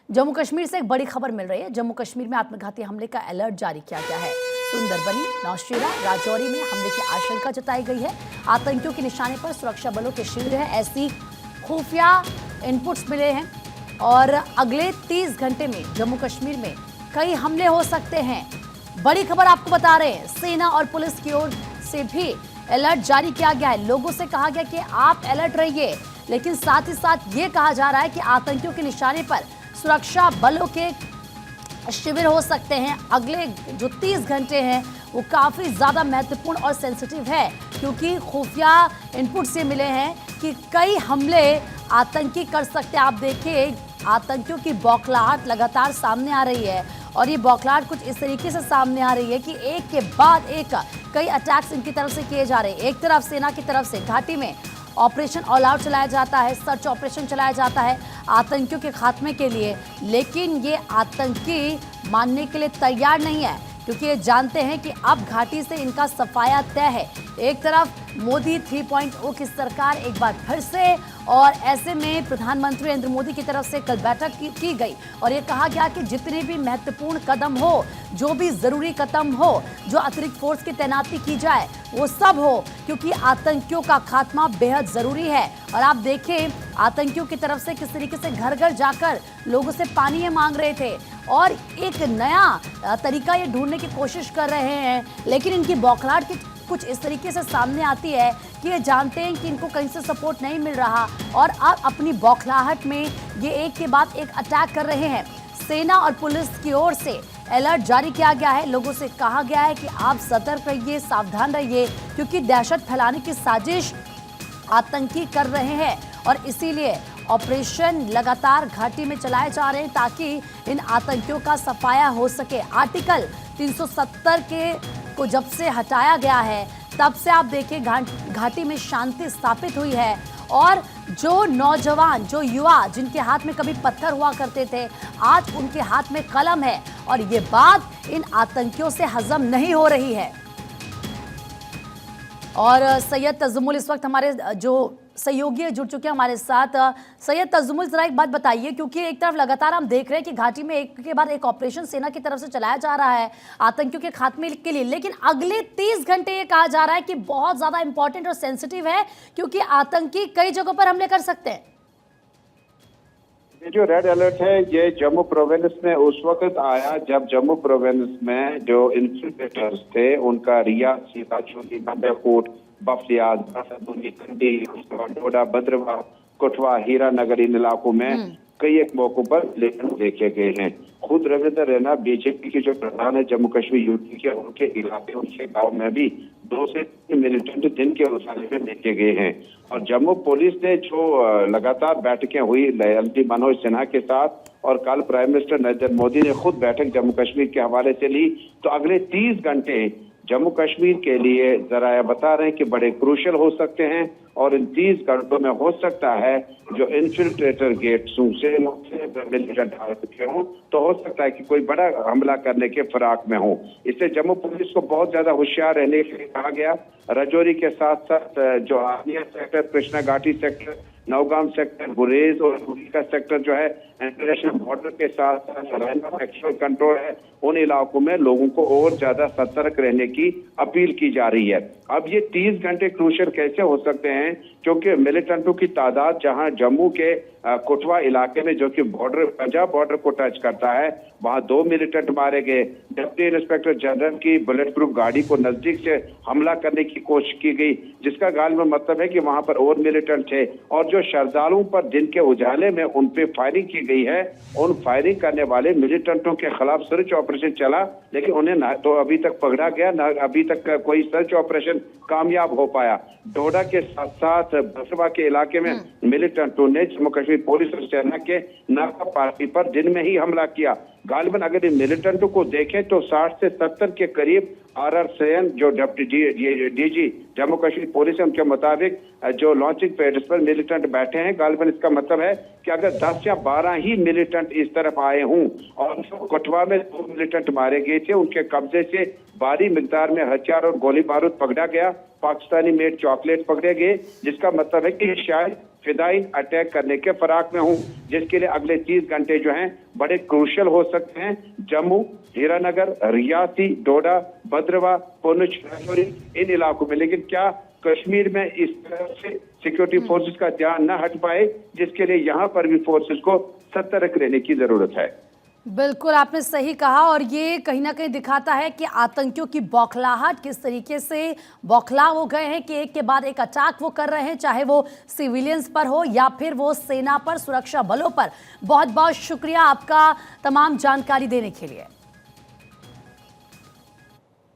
जम्मू कश्मीर से एक बड़ी खबर मिल रही है। जम्मू कश्मीर में आत्मघाती हमले का अलर्ट जारी किया गया है। सुंदरबनी, नौशेरा, राजौरी में हमले की आशंका जताई गई है। आतंकियों के निशाने पर सुरक्षा बलों के शिविर है, ऐसी खुफिया इनपुट्स मिले हैं और अगले 30 घंटे में जम्मू कश्मीर में कई हमले हो सकते हैं। बड़ी खबर आपको बता रहे हैं, सेना और पुलिस की ओर से भी अलर्ट जारी किया गया है। लोगों से कहा गया कि आप अलर्ट रहिए, लेकिन साथ ही साथ ये कहा जा रहा है कि आतंकियों के निशाने पर सुरक्षा बलों के शिविर हो सकते हैं। अगले जो 30 घंटे हैं वो काफी ज्यादा महत्वपूर्ण और सेंसिटिव है, क्योंकि खुफिया इनपुट से मिले हैं कि कई हमले आतंकी कर सकते हैं। आप देखिए, आतंकियों की बौखलाहट लगातार सामने आ रही है और ये बौखलाहट कुछ इस तरीके से सामने आ रही है कि एक के बाद एक कई अटैक्स इनकी तरफ से किए जा रहे हैं। एक तरफ सेना की तरफ से घाटी में ऑपरेशन ऑल आउट चलाया जाता है, सर्च ऑपरेशन चलाया जाता है आतंकियों के खात्मे के लिए, लेकिन ये आतंकी मानने के लिए तैयार नहीं है, क्योंकि ये जानते हैं कि अब घाटी से इनका सफाया तय है। एक तरफ मोदी 3.0 की सरकार एक बार फिर से, और ऐसे में प्रधानमंत्री नरेंद्र मोदी की तरफ से कल बैठक की गई और ये कहा गया कि जितने भी महत्वपूर्ण कदम हो, जो भी जरूरी कदम हो, जो अतिरिक्त फोर्स की तैनाती की जाए वो सब हो, क्योंकि आतंकियों का खात्मा बेहद जरूरी है। और आप देखें, आतंकियों की तरफ से किस तरीके से घर घर जाकर लोगों से पानी मांग रहे थे और एक नया तरीका ये ढूंढने की कोशिश कर रहे हैं, लेकिन इनकी बौखलाहट की कुछ इस तरीके से सामने आती है कि ये जानते हैं कि इनको कहीं से सपोर्ट नहीं मिल रहा और अब अपनी बौखलाहट में ये एक के बाद एक अटैक कर रहे हैं। सेना और पुलिस की ओर से अलर्ट जारी किया गया है। लोगों से कहा गया है कि आप सतर्क रहिए, सावधान रहिए, क्योंकि दहशत फैलाने की साजिश आतंकी कर रहे हैं और इसीलिए ऑपरेशन लगातार घाटी में चलाए जा रहे हैं ताकि इन आतंकियों का सफाया हो सके। आर्टिकल 370 को जब से हटाया गया है तब से आप देखिए घाटी में शांति स्थापित हुई है और जो नौजवान, जो युवा जिनके हाथ में कभी पत्थर हुआ करते थे, आज उनके हाथ में कलम है और ये बात इन आतंकियों से हजम नहीं हो रही है। और सैयद तजुमुल इस वक्त हमारे जो सहयोगी जुड़ चुके हैं हमारे साथ। सैयद तजुमुल, जरा एक बात बताइए, क्योंकि एक तरफ लगातार हम देख रहे हैं कि घाटी में एक के बाद एक ऑपरेशन सेना की तरफ से चलाया जा रहा है आतंकियों के खात्मे के लिए, लेकिन अगले 30 घंटे ये कहा जा रहा है कि बहुत ज्यादा इंपॉर्टेंट और सेंसिटिव है, क्योंकि आतंकी कई जगहों पर हमले कर सकते हैं। ये जो रेड अलर्ट है ये जम्मू प्रोविंस में उस वक्त आया जब जम्मू प्रोविंस में जो इन्फिल्ट्रेटर्स थे उनका रियाद, सीताचोरी, बंदरकोट, बफलियाद, कंडी, डोडा, भद्रवाह, कोटवा, हीरा नगर, इन इलाकों में कई एक मौकों पर देखे गए हैं। खुद रविंद्र रैना बीजेपी के जो प्रधान है जम्मू कश्मीर यूटी के, उनके इलाके, उनके गांव में भी 2 से 3 मिलिटेंट दिन के उजाले में देखे गए हैं। और जम्मू पुलिस ने जो लगातार बैठकें हुई एमपी मनोज सिन्हा के साथ और कल प्राइम मिनिस्टर नरेंद्र मोदी ने खुद बैठक जम्मू कश्मीर के हवाले से ली, तो अगले 30 घंटे जम्मू कश्मीर के लिए जरा बता रहे हैं कि बड़े क्रूशल हो सकते हैं और इन 30 घंटों में हो सकता है जो इन्फिल्ट्रेटर गेट से मिलिटेंट आ चुके हों, तो हो सकता है कि कोई बड़ा हमला करने के फिराक में हो। इससे जम्मू पुलिस को बहुत ज्यादा होशियार रहने के लिए कहा गया। राजौरी के साथ साथ जो आर्निया सेक्टर, कृष्णा घाटी सेक्टर, नौगाम सेक्टर, गुरेज और पुरी का सेक्टर जो है इंटरनेशनल बॉर्डर के साथ साथ एक्चुअल कंट्रोल है, उन इलाकों में लोगों को और ज्यादा सतर्क रहने की अपील की जा रही है। अब ये 30 घंटे क्रूशल कैसे हो सकते हैं, क्योंकि मिलिटेंटों की तादाद जहां जम्मू के कोटवा इलाके में जो कि बॉर्डर, पंजाब बॉर्डर को टच करता है, वहां 2 मिलिटेंट मारे गए। डिप्टी इंस्पेक्टर जनरल की बुलेट प्रूफ गाड़ी को नजदीक से हमला करने की कोशिश की गई, जिसका गालिबन मतलब है कि वहां पर और मिलिटेंट थे। और जो श्रद्धालुओं पर दिन के उजाले में उन पे फायरिंग की गई है, उन फायरिंग करने वाले मिलिटेंटों के खिलाफ सर्च ऑपरेशन चला, लेकिन उन्हें ना तो अभी तक पकड़ा गया, ना अभी तक कोई सर्च ऑपरेशन कामयाब हो पाया। डोडा के साथ साथ बसवा के इलाके में मिलिटेंटों ने जम्मू कश्मीर पुलिस और सेना के नाका पार्टी पर दिन में ही हमला किया। गालिबन अगर इन मिलिटेंटों को देखें तो 60 से 70 के करीब RR सैन जो deputy DG Jammu Kashmir police है, उनके मुताबिक जो लॉन्चिंग पैड्स पर मिलिटेंट बैठे हैं। गालिबन इसका मतलब है कि अगर 10 या 12 ही मिलिटेंट इस तरफ आए हों और कठुआ में 2 मिलिटेंट मारे गए थे, उनके कब्जे से भारी मिकदार में हथियार और गोली बारूद पकड़ा गया, पाकिस्तानी मेड चॉकलेट पकड़े गए, जिसका मतलब है कि शायद फिदाई अटैक करने के फराक में हूं, जिसके लिए अगले 30 घंटे जो हैं बड़े क्रूशियल हो सकते हैं। जम्मू, हीरानगर, रियासी, डोडा, भद्रवाह, पुंछ, राजौरी इन इलाकों में। लेकिन क्या कश्मीर में इस तरह से सिक्योरिटी फोर्सेस का ध्यान न हट पाए, जिसके लिए यहाँ पर भी फोर्सेस को सतर्क रहने की जरूरत है। बिल्कुल आपने सही कहा, और ये कहीं ना कहीं दिखाता है कि आतंकियों की बौखलाहट किस तरीके से बौखला हो गए हैं कि एक के बाद एक अटैक वो कर रहे हैं, चाहे वो सिविलियंस पर हो या फिर वो सेना पर, सुरक्षा बलों पर। बहुत बहुत शुक्रिया आपका तमाम जानकारी देने के लिए।